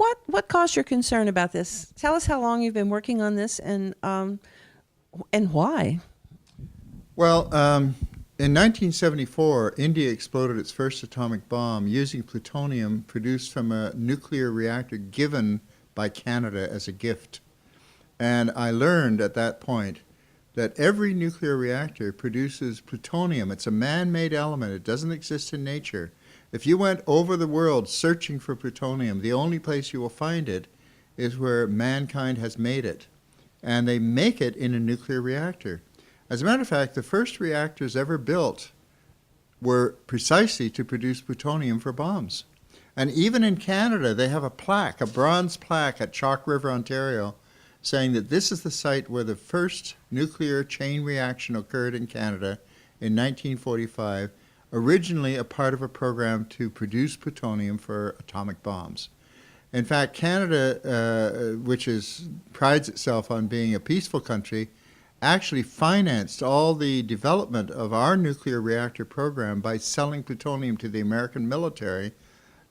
what caused your concern about this? Tell us how long you've been working on this and why. Well, in 1974, India exploded its first atomic bomb using plutonium produced from a nuclear reactor given by Canada as a gift. And I learned at that point that every nuclear reactor produces plutonium. It's a man-made element. It doesn't exist in nature. If you went over the world searching for plutonium, the only place you will find it is where mankind has made it. And they make it in a nuclear reactor. As a matter of fact, the first reactors ever built were precisely to produce plutonium for bombs. And even in Canada, they have a plaque, a bronze plaque at Chalk River, Ontario, saying that this is the site where the first nuclear chain reaction occurred in Canada in 1945, originally a part of a program to produce plutonium for atomic bombs. In fact, Canada, which prides itself on being a peaceful country, actually financed all the development of our nuclear reactor program by selling plutonium to the American military,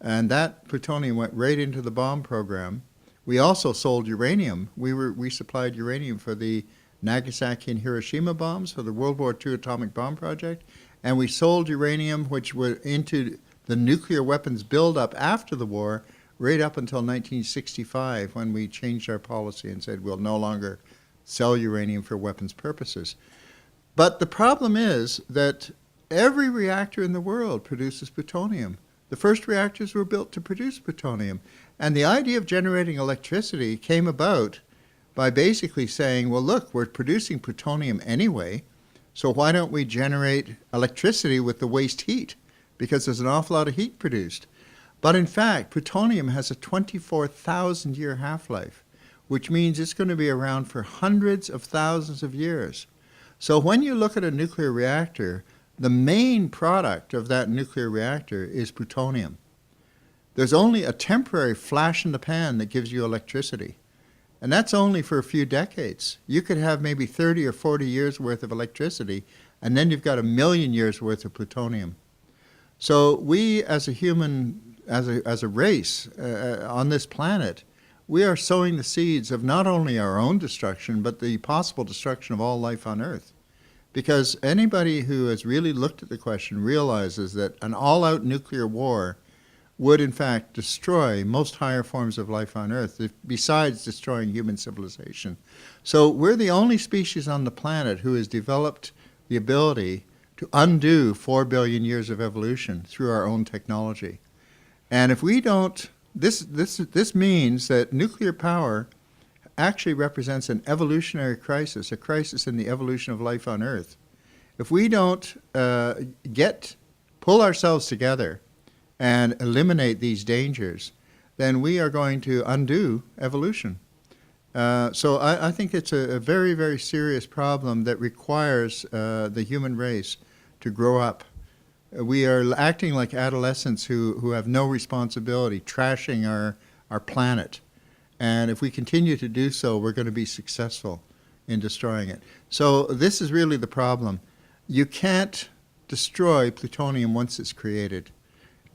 and that plutonium went right into the bomb program. We also sold uranium. We supplied uranium for the Nagasaki and Hiroshima bombs, for the World War II atomic bomb project, and we sold uranium, which were into the nuclear weapons buildup after the war, right up until 1965, when we changed our policy and said we'll no longer sell uranium for weapons purposes. But the problem is that every reactor in the world produces plutonium. The first reactors were built to produce plutonium. And the idea of generating electricity came about by basically saying, well, look, we're producing plutonium anyway, so why don't we generate electricity with the waste heat? Because there's an awful lot of heat produced. But in fact, plutonium has a 24,000-year half-life, which means it's going to be around for hundreds of thousands of years. So when you look at a nuclear reactor, the main product of that nuclear reactor is plutonium. There's only a temporary flash in the pan that gives you electricity. And that's only for a few decades. You could have maybe 30 or 40 years worth of electricity, and then you've got 1,000,000 years worth of plutonium. So we as a human, as a race on this planet, we are sowing the seeds of not only our own destruction, but the possible destruction of all life on Earth. Because anybody who has really looked at the question realizes that an all-out nuclear war would in fact destroy most higher forms of life on Earth, besides destroying human civilization. So we're the only species on the planet who has developed the ability to undo 4 billion years of evolution through our own technology. And if we don't, this means that nuclear power actually represents an evolutionary crisis, a crisis in the evolution of life on Earth. If we don't pull ourselves together and eliminate these dangers, then we are going to undo evolution. So I think it's a very, very serious problem that requires the human race to grow up. We are acting like adolescents who have no responsibility, trashing our planet. And if we continue to do so, we're going to be successful in destroying it. So this is really the problem. You can't destroy plutonium once it's created,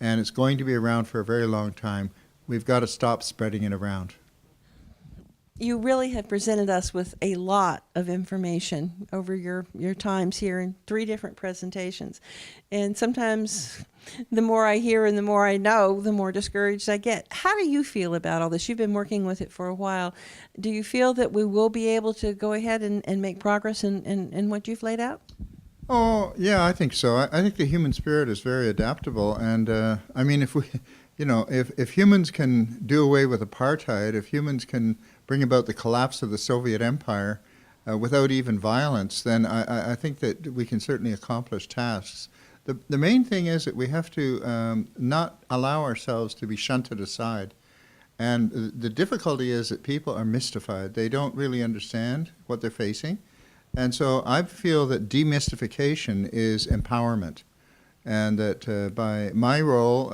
and it's going to be around for a very long time. We've got to stop spreading it around. You really have presented us with a lot of information over your times here in 3 different presentations. And sometimes the more I hear and the more I know, the more discouraged I get. How do you feel about all this? You've been working with it for a while. Do you feel that we will be able to go ahead and make progress in what you've laid out? Oh, yeah, I think so. I think the human spirit is very adaptable. And I mean, if humans can do away with apartheid, if humans can bring about the collapse of the Soviet Empire without even violence, then I think that we can certainly accomplish tasks. The main thing is that we have to not allow ourselves to be shunted aside. And the difficulty is that people are mystified. They don't really understand what they're facing. And so I feel that demystification is empowerment. And that by my role,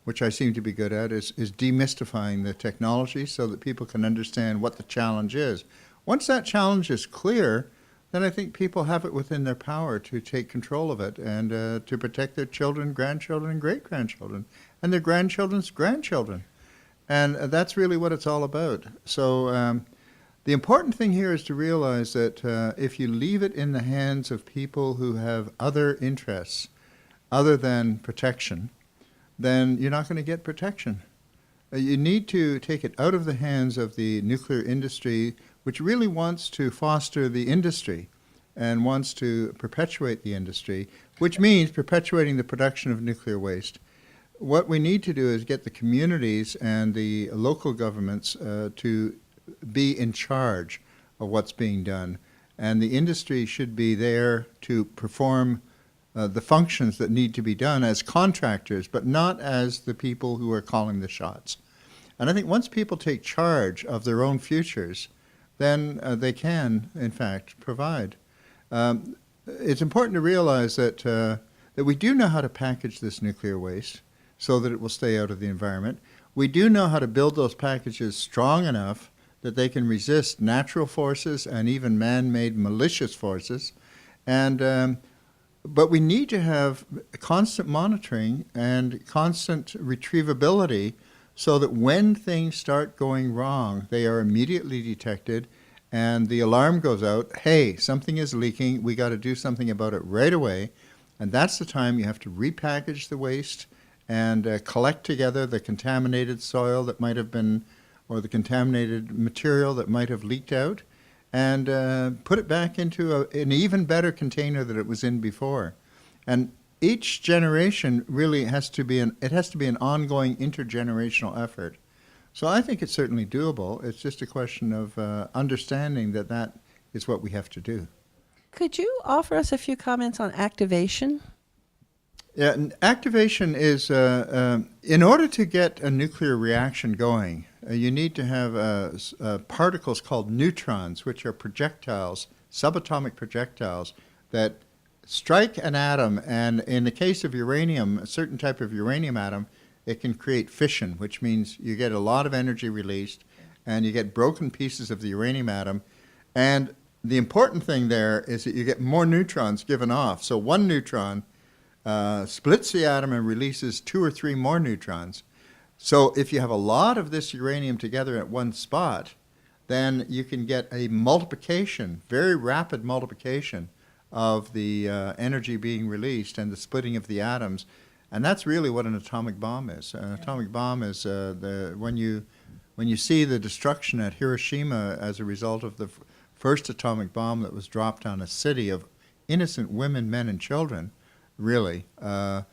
which I seem to be good at, is demystifying the technology so that people can understand what the challenge is. Once that challenge is clear, then I think people have it within their power to take control of it and to protect their children, grandchildren, and great-grandchildren, and their grandchildren's grandchildren. And that's really what it's all about. So the important thing here is to realize that if you leave it in the hands of people who have other interests other than protection, then you're not going to get protection. You need to take it out of the hands of the nuclear industry, which really wants to foster the industry and wants to perpetuate the industry, which means perpetuating the production of nuclear waste. What we need to do is get the communities and the local governments to be in charge of what's being done. And the industry should be there to perform the functions that need to be done as contractors, but not as the people who are calling the shots. And I think once people take charge of their own futures, then they can, in fact, provide. It's important to realize that, that we do know how to package this nuclear waste so that it will stay out of the environment. We do know how to build those packages strong enough that they can resist natural forces and even man-made malicious forces. And but we need to have constant monitoring and constant retrievability so that when things start going wrong, they are immediately detected and the alarm goes out, hey, something is leaking, we got to do something about it right away. And that's the time you have to repackage the waste and collect together the contaminated soil that might have been, or the contaminated material that might have leaked out, and put it back into an even better container that it was in before. And each generation really has to be an ongoing intergenerational effort. So I think it's certainly doable. It's just a question of understanding that that is what we have to do. Could you offer us a few comments on activation? Yeah, and activation is, in order to get a nuclear reaction going, you need to have particles called neutrons, which are projectiles, subatomic projectiles, that strike an atom, and in the case of uranium, a certain type of uranium atom, it can create fission, which means you get a lot of energy released, and you get broken pieces of the uranium atom. And the important thing there is that you get more neutrons given off. So one neutron splits the atom and releases 2 or 3 more neutrons. So if you have a lot of this uranium together at one spot, then you can get a multiplication, very rapid multiplication of the energy being released and the splitting of the atoms. And that's really what an atomic bomb is. An atomic bomb is when you see the destruction at Hiroshima as a result of the first atomic bomb that was dropped on a city of innocent women, men, and children. Really, you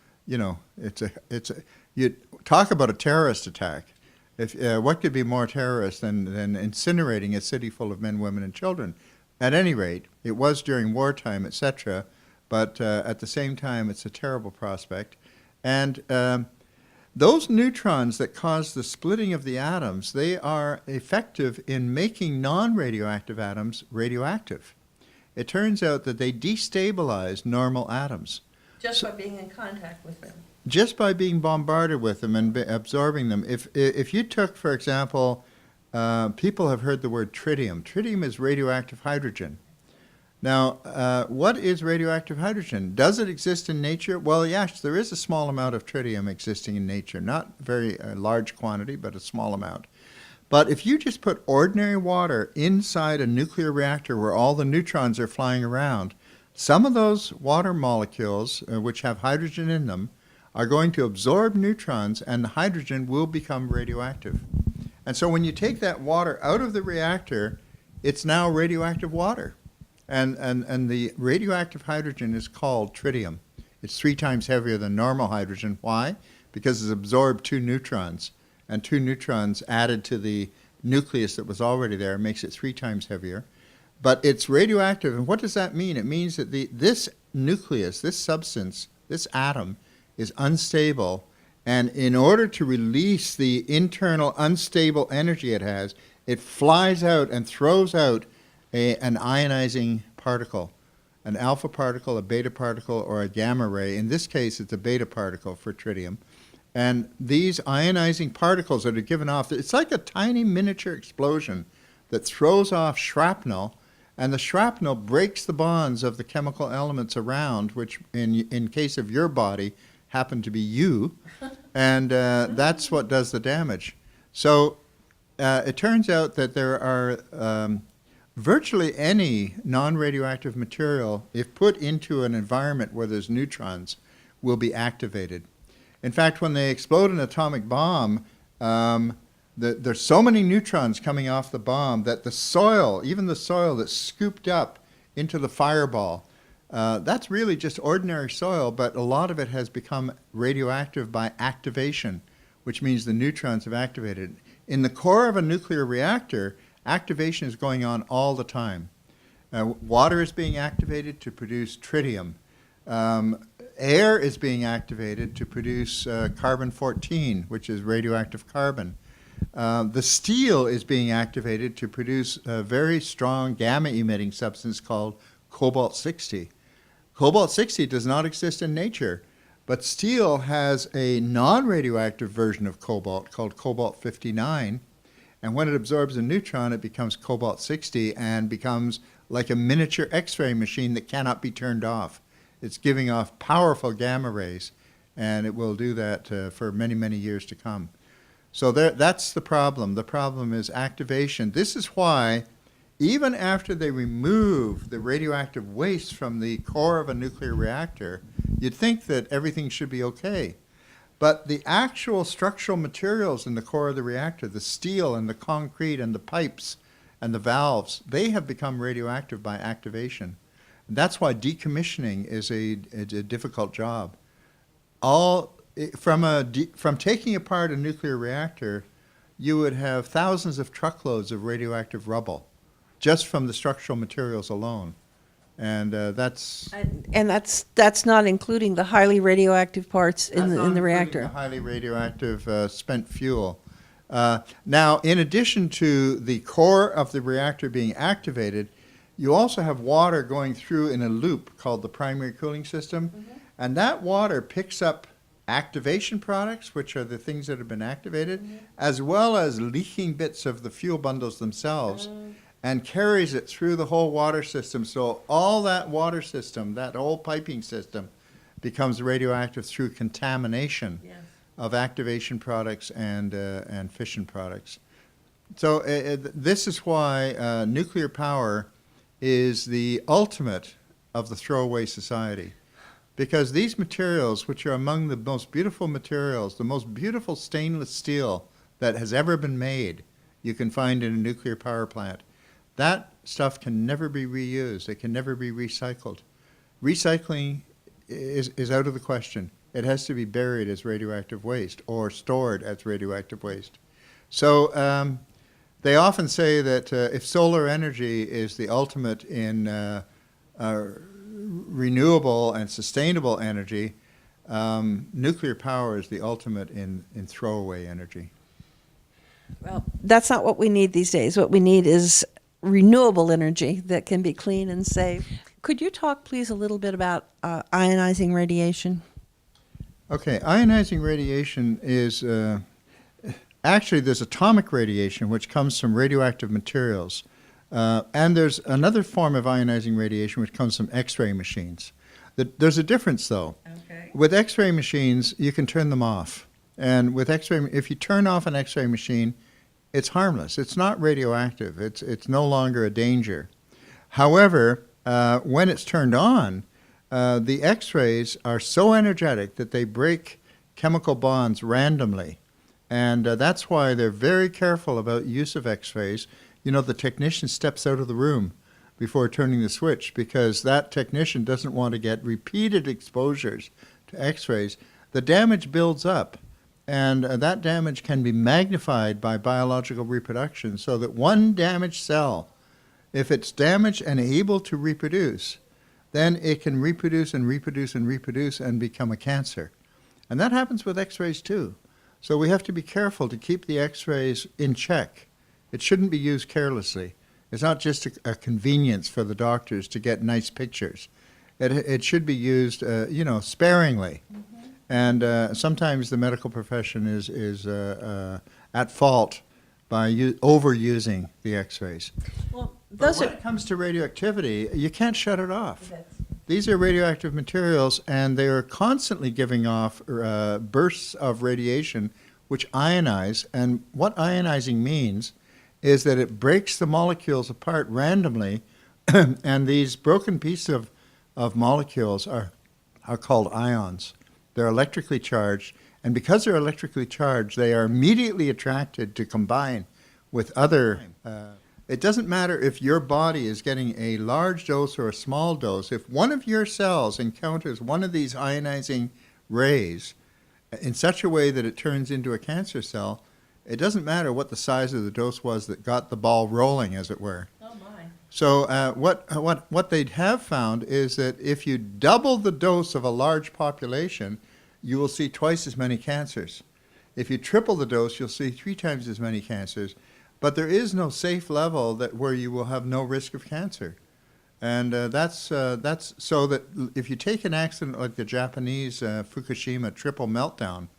talk about a terrorist attack. What could be more terrorist than incinerating a city full of men, women, and children? At any rate, it was during wartime, etc. But at the same time, it's a terrible prospect. And those neutrons that cause the splitting of the atoms, they are effective in making non-radioactive atoms radioactive. It turns out that they destabilize normal atoms. Just by being in contact with them. Just by being bombarded with them and absorbing them. If you took, for example, people have heard the word tritium. Tritium is radioactive hydrogen. Now, what is radioactive hydrogen? Does it exist in nature? Well, yes, there is a small amount of tritium existing in nature. Not very large quantity, but a small amount. But if you just put ordinary water inside a nuclear reactor where all the neutrons are flying around, some of those water molecules, which have hydrogen in them, are going to absorb neutrons, and the hydrogen will become radioactive. And so when you take that water out of the reactor, it's now radioactive water. And the radioactive hydrogen is called tritium. It's 3 times heavier than normal hydrogen. Why? Because it's absorbed 2 neutrons, and 2 neutrons added to the nucleus that was already there makes it 3 times heavier. But it's radioactive, and what does that mean? It means that this nucleus, this substance, this atom, is unstable, and in order to release the internal unstable energy it has, it flies out and throws out an ionizing particle, an alpha particle, a beta particle, or a gamma ray. In this case, it's a beta particle for tritium. And these ionizing particles that are given off, it's like a tiny miniature explosion that throws off shrapnel, and the shrapnel breaks the bonds of the chemical elements around, which in case of your body happen to be you, and that's what does the damage. So it turns out that there are virtually any non-radioactive material, if put into an environment where there's neutrons, will be activated. In fact, when they explode an atomic bomb, there's so many neutrons coming off the bomb that the soil, even the soil that's scooped up into the fireball, that's really just ordinary soil, but a lot of it has become radioactive by activation, which means the neutrons have activated. In the core of a nuclear reactor, activation is going on all the time. Water is being activated to produce tritium. Air is being activated to produce carbon-14, which is radioactive carbon. The steel is being activated to produce a very strong gamma-emitting substance called cobalt-60. Cobalt-60 does not exist in nature, but steel has a non-radioactive version of cobalt called cobalt-59, and when it absorbs a neutron, it becomes cobalt-60 and becomes like a miniature X-ray machine that cannot be turned off. It's giving off powerful gamma rays, and it will do that for many, many years to come. So that's the problem. The problem is activation. This is why, even after they remove the radioactive waste from the core of a nuclear reactor, you'd think that everything should be okay. But the actual structural materials in the core of the reactor, the steel and the concrete and the pipes and the valves, they have become radioactive by activation. That's why decommissioning is a difficult job. From taking apart a nuclear reactor, you would have thousands of truckloads of radioactive rubble just from the structural materials alone. And that's not including the highly radioactive parts in the reactor. The highly radioactive spent fuel. Now, in addition to the core of the reactor being activated, you also have water going through in a loop called the primary cooling system, and that water picks up activation products, which are the things that have been activated, as well as leaking bits of the fuel bundles themselves, and carries it through the whole water system. So all that water system, that whole piping system, becomes radioactive through contamination of activation products and fission products. So this is why nuclear power is the ultimate of the throwaway society. Because these materials, which are among the most beautiful materials, the most beautiful stainless steel that has ever been made, you can find in a nuclear power plant. That stuff can never be reused. It can never be recycled. Recycling is out of the question. It has to be buried as radioactive waste or stored as radioactive waste. So they often say that if solar energy is the ultimate in renewable and sustainable energy, nuclear power is the ultimate in throwaway energy. Well, that's not what we need these days. What we need is renewable energy that can be clean and safe. Could you talk, please, a little bit about ionizing radiation? Okay, ionizing radiation is actually there's atomic radiation, which comes from radioactive materials. And there's another form of ionizing radiation which comes from X-ray machines. There's a difference, though. Okay. With X-ray machines, you can turn them off. And with X-ray, if you turn off an X-ray machine, it's harmless. It's not radioactive. It's no longer a danger. However, when it's turned on, the X-rays are so energetic that they break chemical bonds randomly. And that's why they're very careful about use of X-rays. You know, the technician steps out of the room before turning the switch because that technician doesn't want to get repeated exposures to X-rays. The damage builds up, and that damage can be magnified by biological reproduction so that one damaged cell, if it's damaged and able to reproduce, then it can reproduce and reproduce and reproduce and become a cancer. And that happens with X-rays too. So we have to be careful to keep the X-rays in check. It shouldn't be used carelessly. It's not just a convenience for the doctors to get nice pictures. It should be used, sparingly. And sometimes the medical profession is at fault by overusing the X-rays. Well, but when it comes to radioactivity, you can't shut it off. These are radioactive materials, and they are constantly giving off bursts of radiation which ionize. And what ionizing means is that it breaks the molecules apart randomly, and these broken pieces of molecules are called ions. They're electrically charged, and because they're electrically charged, they are immediately attracted to combine with other. It doesn't matter if your body is getting a large dose or a small dose. If one of your cells encounters one of these ionizing rays in such a way that it turns into a cancer cell, it doesn't matter what the size of the dose was that got the ball rolling, as it were. Oh my. So what they have found is that if you double the dose of a large population, you will see twice as many cancers. If you triple the dose, you'll see 3 times as many cancers. But there is no safe level where you will have no risk of cancer. And that's so that if you take an accident like the Japanese Fukushima triple meltdown,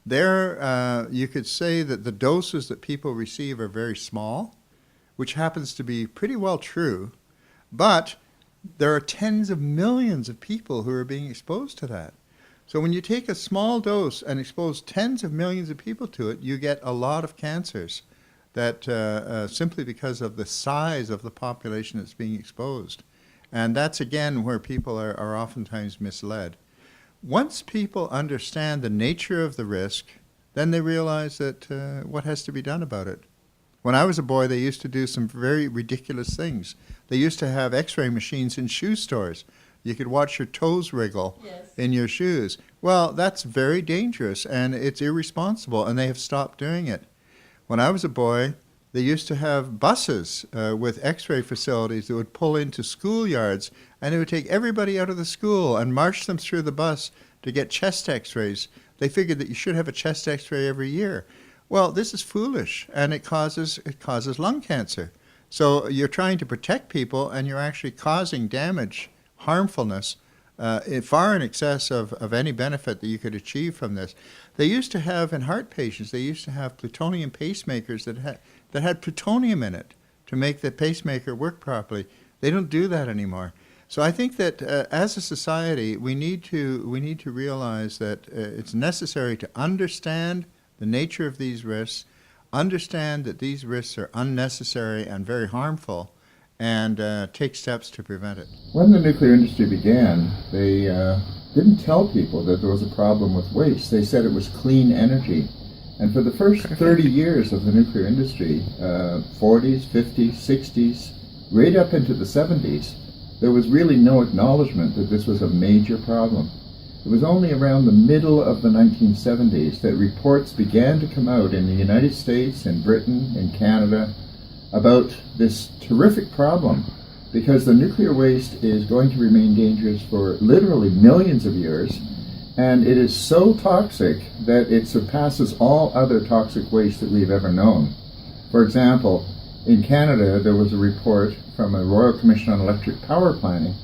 there you could say that the doses that people receive are very small, which happens to be pretty well true, but there are tens of millions of people who are being exposed to that. So when you take a small dose and expose tens of millions of people to it, you get a lot of cancers that simply because of the size of the population that's being exposed. And that's, again, where people are oftentimes misled. Once people understand the nature of the risk, then they realize that what has to be done about it. When I was a boy, they used to do some very ridiculous things. They used to have x-ray machines in shoe stores. You could watch your toes wriggle in your shoes. Well, that's very dangerous, and it's irresponsible, and they have stopped doing it. When I was a boy, they used to have buses with x-ray facilities that would pull into schoolyards, and it would take everybody out of the school and march them through the bus to get chest x-rays. They figured that you should have a chest x-ray every year. Well, this is foolish, and it causes lung cancer. So you're trying to protect people, and you're actually causing damage, harmfulness, far in excess of any benefit that you could achieve from this. They used to have, in heart patients, they used to have plutonium pacemakers that had plutonium in it to make the pacemaker work properly. They don't do that anymore. So I think that as a society, we need to realize that it's necessary to understand the nature of these risks, understand that these risks are unnecessary and very harmful, and take steps to prevent it. When the nuclear industry began, they didn't tell people that there was a problem with waste. They said it was clean energy. And for the first 30 years of the nuclear industry, 40s, 50s, 60s, right up into the 70s, there was really no acknowledgement that this was a major problem. It was only around the middle of the 1970s that reports began to come out in the United States, in Britain, in Canada, about this terrific problem, because the nuclear waste is going to remain dangerous for literally millions of years, and it is so toxic that it surpasses all other toxic waste that we've ever known. For example, in Canada, there was a report from a Royal Commission on Electric Power Planning,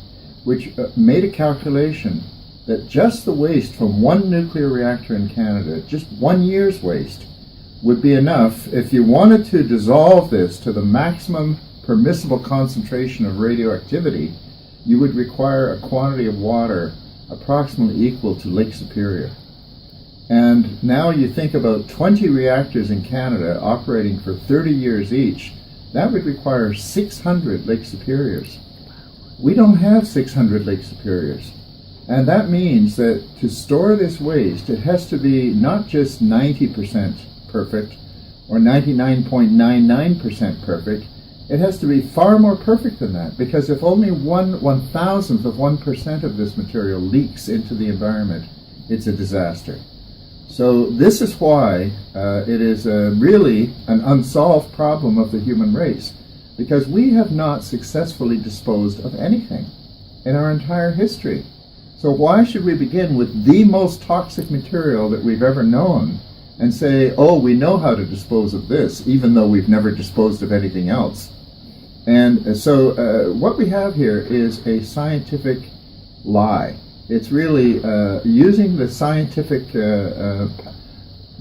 which made a calculation that just the waste from one nuclear reactor in Canada, just 1 year's waste, would be enough if you wanted to dissolve this to the maximum permissible concentration of radioactivity. You would require a quantity of water approximately equal to Lake Superior. And now you think about 20 reactors in Canada operating for 30 years each, that would require 600 Lake Superiors. We don't have 600 Lake Superiors. And that means that to store this waste, it has to be not just 90% perfect or 99.99% perfect. It has to be far more perfect than that, because if only 1/1000th of 1% of this material leaks into the environment, it's a disaster. So this is why it is really an unsolved problem of the human race, because we have not successfully disposed of anything in our entire history. So why should we begin with the most toxic material that we've ever known and say, oh, we know how to dispose of this, even though we've never disposed of anything else? And so what we have here is a scientific lie. It's really using the scientific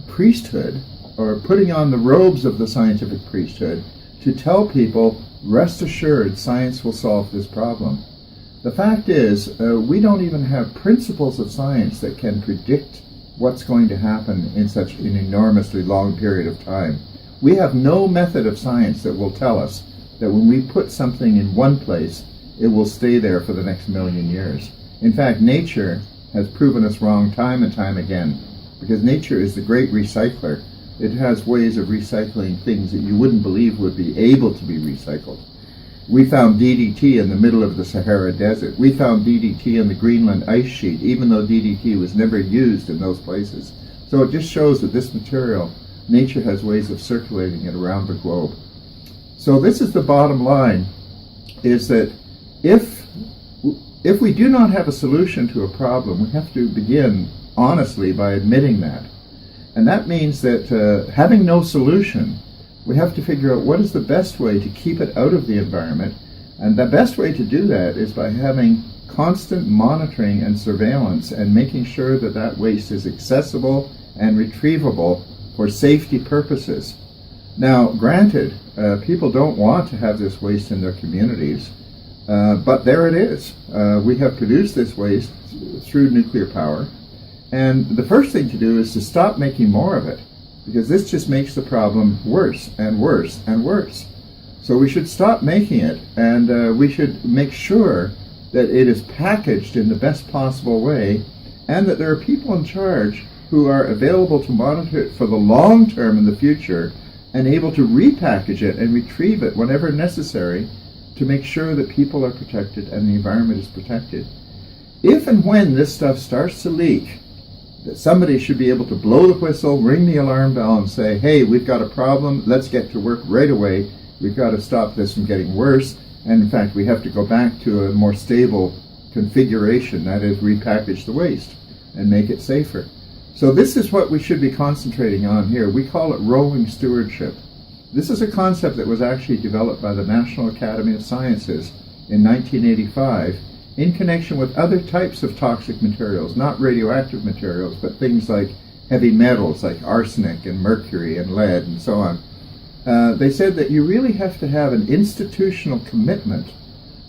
priesthood, or putting on the robes of the scientific priesthood, to tell people, rest assured, science will solve this problem. The fact is, we don't even have principles of science that can predict what's going to happen in such an enormously long period of time. We have no method of science that will tell us that when we put something in one place, it will stay there for the next million years. In fact, nature has proven us wrong time and time again, because nature is the great recycler. It has ways of recycling things that you wouldn't believe would be able to be recycled. We found DDT in the middle of the Sahara Desert. We found DDT in the Greenland ice sheet, even though DDT was never used in those places. So it just shows that this material, nature has ways of circulating it around the globe. So this is the bottom line, is that if we do not have a solution to a problem, we have to begin honestly by admitting that. And that means that having no solution, we have to figure out what is the best way to keep it out of the environment. And the best way to do that is by having constant monitoring and surveillance and making sure that that waste is accessible and retrievable for safety purposes. Now, granted, people don't want to have this waste in their communities, but there it is. We have produced this waste through nuclear power. And the first thing to do is to stop making more of it, because this just makes the problem worse and worse and worse. So we should stop making it, and we should make sure that it is packaged in the best possible way, and that there are people in charge who are available to monitor it for the long term in the future, and able to repackage it and retrieve it whenever necessary to make sure that people are protected and the environment is protected. If and when this stuff starts to leak, that somebody should be able to blow the whistle, ring the alarm bell, and say, hey, we've got a problem, let's get to work right away. We've got to stop this from getting worse. And in fact, we have to go back to a more stable configuration, that is, repackage the waste and make it safer. So this is what we should be concentrating on here. We call it rolling stewardship. This is a concept that was actually developed by the National Academy of Sciences in 1985 in connection with other types of toxic materials, not radioactive materials, but things like heavy metals like arsenic and mercury and lead and so on. They said that you really have to have an institutional commitment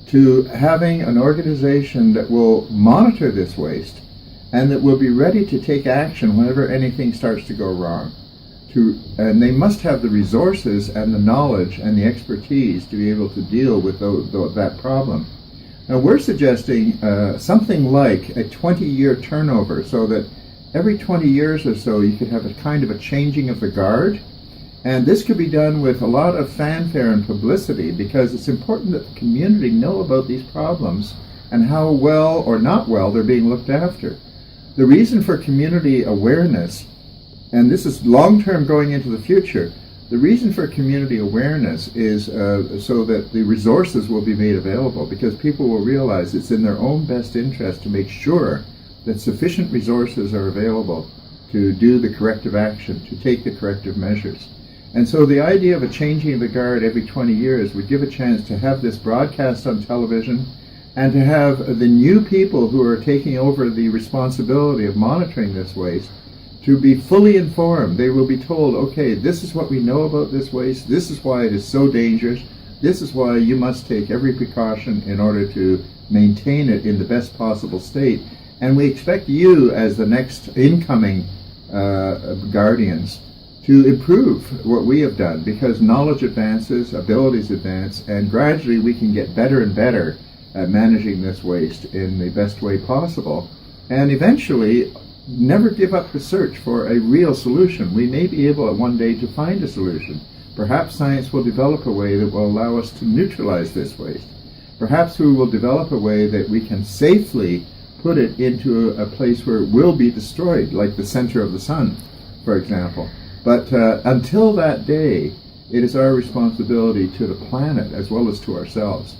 to having an organization that will monitor this waste and that will be ready to take action whenever anything starts to go wrong. And they must have the resources and the knowledge and the expertise to be able to deal with that problem. Now we're suggesting something like a 20-year turnover, so that every 20 years or so you could have a kind of a changing of the guard. And this could be done with a lot of fanfare and publicity, because it's important that the community know about these problems and how well or not well they're being looked after. The reason for community awareness, and this is long-term going into the future, the reason for community awareness is so that the resources will be made available, because people will realize it's in their own best interest to make sure that sufficient resources are available to do the corrective action, to take the corrective measures. And so the idea of a changing of the guard every 20 years would give a chance to have this broadcast on television, and to have the new people who are taking over the responsibility of monitoring this waste to be fully informed. They will be told, okay, this is what we know about this waste, this is why it is so dangerous, this is why you must take every precaution in order to maintain it in the best possible state. And we expect you, as the next incoming guardians, to improve what we have done, because knowledge advances, abilities advance, and gradually we can get better and better at managing this waste in the best way possible, and eventually never give up the search for a real solution. We may be able one day to find a solution. Perhaps science will develop a way that will allow us to neutralize this waste. Perhaps we will develop a way that we can safely put it into a place where it will be destroyed, like the center of the sun, for example. But until that day, it is our responsibility to the planet as well as to ourselves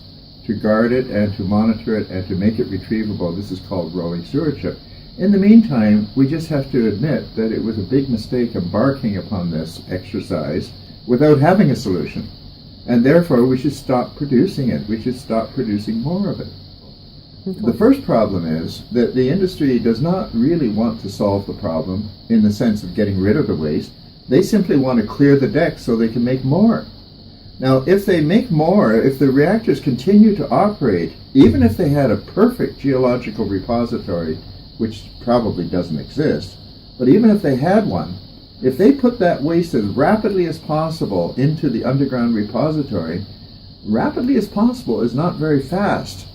to guard it and to monitor it and to make it retrievable. This is called rolling stewardship. In the meantime, we just have to admit that it was a big mistake embarking upon this exercise without having a solution. And therefore, we should stop producing it. We should stop producing more of it. Okay. The first problem is that the industry does not really want to solve the problem in the sense of getting rid of the waste. They simply want to clear the deck so they can make more. Now, if they make more, if the reactors continue to operate, even if they had a perfect geological repository, which probably doesn't exist, But even if they had one, if they put that waste as rapidly as possible into the underground repository, rapidly as possible is not very fast,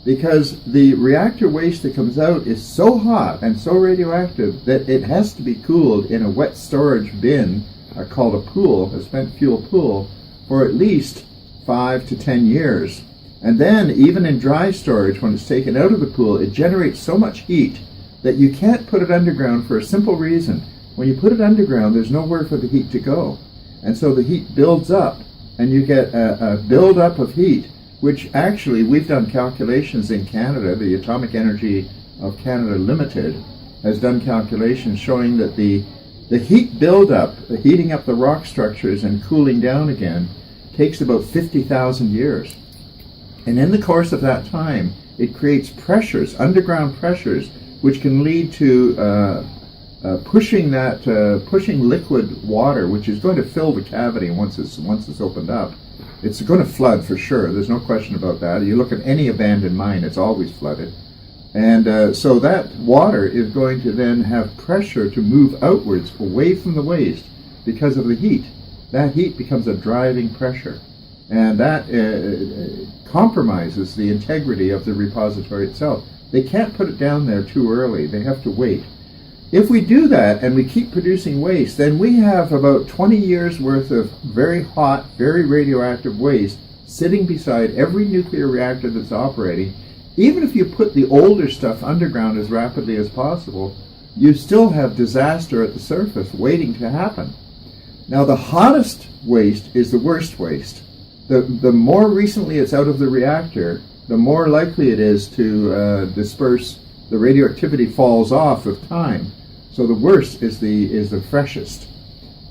because the reactor waste that comes out is so hot and so radioactive that it has to be cooled in a wet storage bin, called a pool, a spent fuel pool, for at least 5 to 10 years. And then, even in dry storage, when it's taken out of the pool, it generates so much heat that you can't put it underground for a simple reason. When you put it underground, there's nowhere for the heat to go. And so the heat builds up, and you get a build-up of heat, which actually, we've done calculations in Canada. The Atomic Energy of Canada Limited has done calculations showing that the heat build-up, heating up the rock structures and cooling down again, takes about 50,000 years. And in the course of that time, it creates pressures, underground pressures, which can lead to pushing liquid water, which is going to fill the cavity once it's opened up. It's going to flood for sure. There's no question about that. You look at any abandoned mine, it's always flooded. And so that water is going to then have pressure to move outwards away from the waste because of the heat. That heat becomes a driving pressure. And that compromises the integrity of the repository itself. They can't put it down there too early. They have to wait. If we do that and we keep producing waste, then we have about 20 years worth of very hot, very radioactive waste sitting beside every nuclear reactor that's operating. Even if you put the older stuff underground as rapidly as possible, you still have disaster at the surface waiting to happen. Now, the hottest waste is the worst waste. The more recently it's out of the reactor, the more likely it is to disperse. The radioactivity falls off with time. So the worst is the freshest.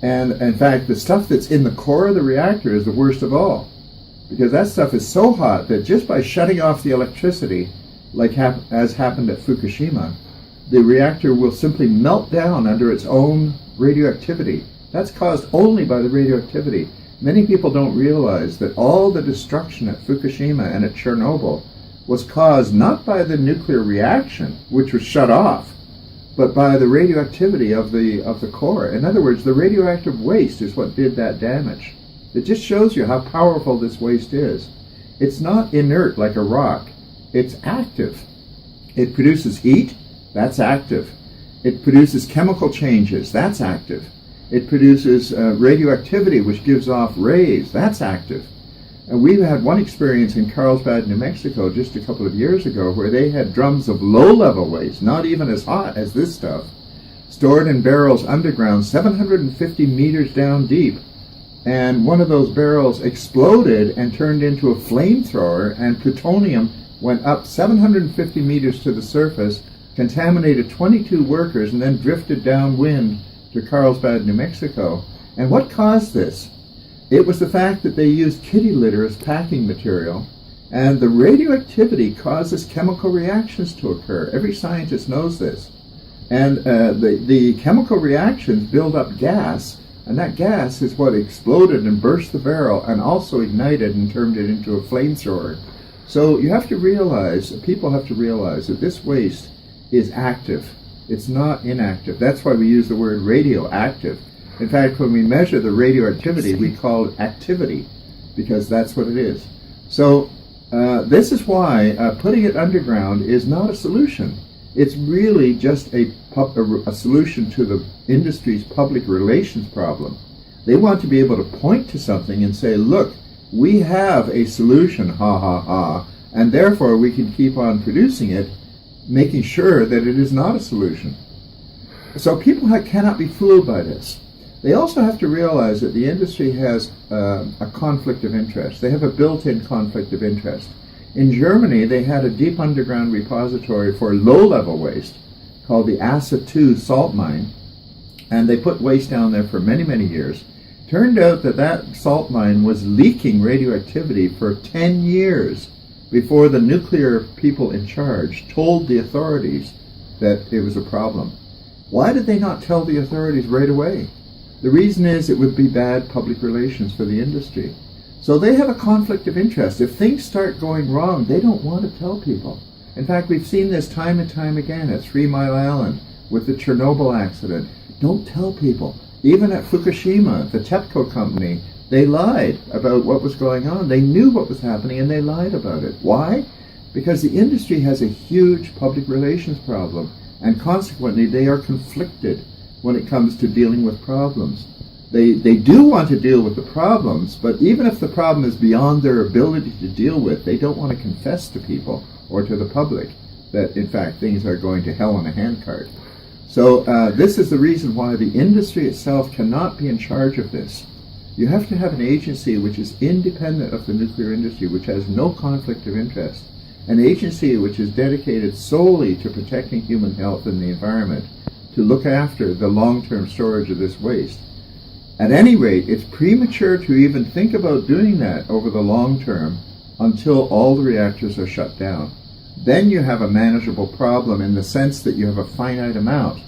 And in fact, the stuff that's in the core of the reactor is the worst of all, because that stuff is so hot that just by shutting off the electricity, like as happened at Fukushima, the reactor will simply melt down under its own radioactivity. That's caused only by the radioactivity. Many people don't realize that all the destruction at Fukushima and at Chernobyl was caused not by the nuclear reaction, which was shut off, but by the radioactivity of the core. In other words, the radioactive waste is what did that damage. It just shows you how powerful this waste is. It's not inert like a rock. It's active. It produces heat. That's active. It produces chemical changes. That's active. It produces radioactivity, which gives off rays. That's active. And we've had one experience in Carlsbad, New Mexico, just a couple of years ago, where they had drums of low-level waste, not even as hot as this stuff, stored in barrels underground 750 meters down deep. And one of those barrels exploded and turned into a flamethrower, and plutonium went up 750 meters to the surface, contaminated 22 workers, and then drifted downwind to Carlsbad, New Mexico. And what caused this? It was the fact that they used kitty litter as packing material, and the radioactivity causes chemical reactions to occur. Every scientist knows this. And the chemical reactions build up gas, and that gas is what exploded and burst the barrel and also ignited and turned it into a flamethrower. So you have to realize, people have to realize that this waste is active. It's not inactive. That's why we use the word radioactive. In fact, when we measure the radioactivity, we call it activity, because that's what it is. So this is why putting it underground is not a solution. It's really just a solution to the industry's public relations problem. They want to be able to point to something and say, look, we have a solution, ha ha ha, and therefore we can keep on producing it, making sure that it is not a solution. So people cannot be fooled by this. They also have to realize that the industry has a conflict of interest. They have a built-in conflict of interest. In Germany, they had a deep underground repository for low-level waste called the Asse 2 salt mine, and they put waste down there for many, many years. Turned out that that salt mine was leaking radioactivity for 10 years before the nuclear people in charge told the authorities that it was a problem. Why did they not tell the authorities right away? The reason is it would be bad public relations for the industry. So they have a conflict of interest. If things start going wrong, they don't want to tell people. In fact, we've seen this time and time again at 3 Mile Island, with the Chernobyl accident. Don't tell people. Even at Fukushima, the TEPCO company, they lied about what was going on. They knew what was happening and they lied about it. Why? Because the industry has a huge public relations problem, and consequently they are conflicted when it comes to dealing with problems. They do want to deal with the problems, but even if the problem is beyond their ability to deal with, they don't want to confess to people or to the public that, in fact, things are going to hell in a handcart. So this is the reason why the industry itself cannot be in charge of this. You have to have an agency which is independent of the nuclear industry, which has no conflict of interest, an agency which is dedicated solely to protecting human health and the environment, to look after the long-term storage of this waste. At any rate, it's premature to even think about doing that over the long term until all the reactors are shut down. Then you have a manageable problem in the sense that you have a finite amount.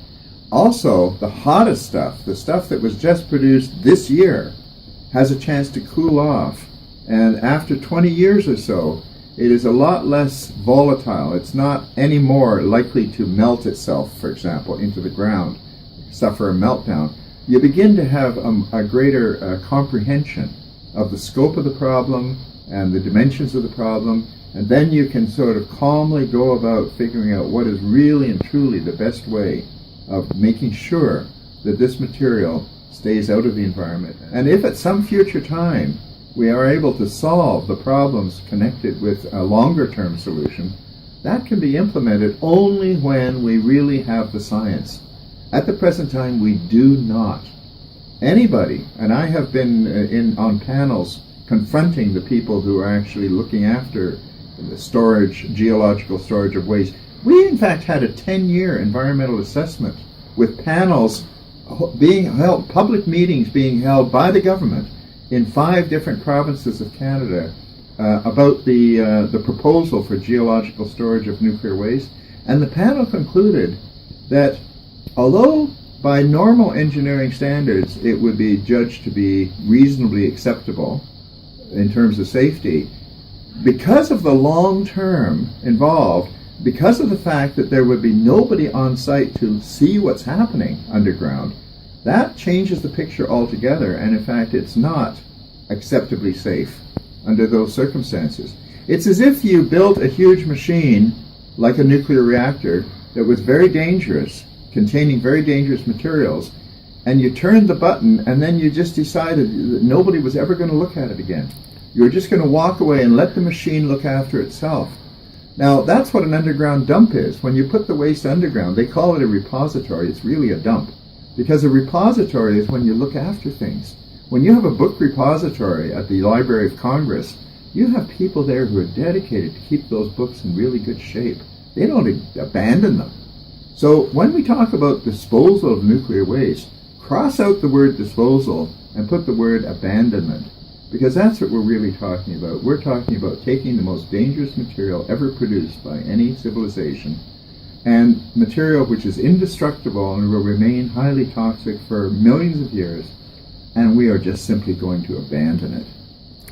Also, the hottest stuff, the stuff that was just produced this year, has a chance to cool off. And after 20 years or so, it is a lot less volatile. It's not any more likely to melt itself, for example, into the ground, suffer a meltdown. You begin to have a greater comprehension of the scope of the problem and the dimensions of the problem, and then you can sort of calmly go about figuring out what is really and truly the best way of making sure that this material stays out of the environment. And if at some future time we are able to solve the problems connected with a longer-term solution, that can be implemented only when we really have the science. At the present time, we do not. Anybody, and I have been on panels confronting the people who are actually looking after the storage, geological storage of waste. We, in fact, had a 10-year environmental assessment with panels being held, public meetings being held by the government in 5 different provinces of Canada about the proposal for geological storage of nuclear waste. And the panel concluded that although by normal engineering standards it would be judged to be reasonably acceptable in terms of safety, because of the long term involved, because of the fact that there would be nobody on site to see what's happening underground, that changes the picture altogether, and in fact it's not acceptably safe under those circumstances. It's as if you built a huge machine like a nuclear reactor that was very dangerous, containing very dangerous materials, and you turned the button and then you just decided that nobody was ever going to look at it again. You were just going to walk away and let the machine look after itself. Now, that's what an underground dump is. When you put the waste underground, they call it a repository. It's really a dump. Because a repository is when you look after things. When you have a book repository at the Library of Congress, you have people there who are dedicated to keep those books in really good shape. They don't abandon them. So when we talk about disposal of nuclear waste, cross out the word disposal and put the word abandonment, because that's what we're really talking about. We're talking about taking the most dangerous material ever produced by any civilization, and material which is indestructible and will remain highly toxic for millions of years, and we are just simply going to abandon it.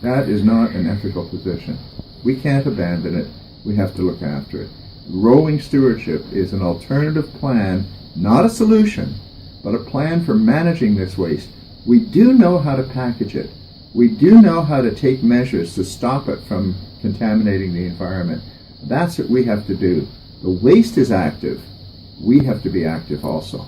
That is not an ethical position. We can't abandon it. We have to look after it. Rolling stewardship is an alternative plan, not a solution, but a plan for managing this waste. We do know how to package it. We do know how to take measures to stop it from contaminating the environment. That's what we have to do. The waste is active. We have to be active also.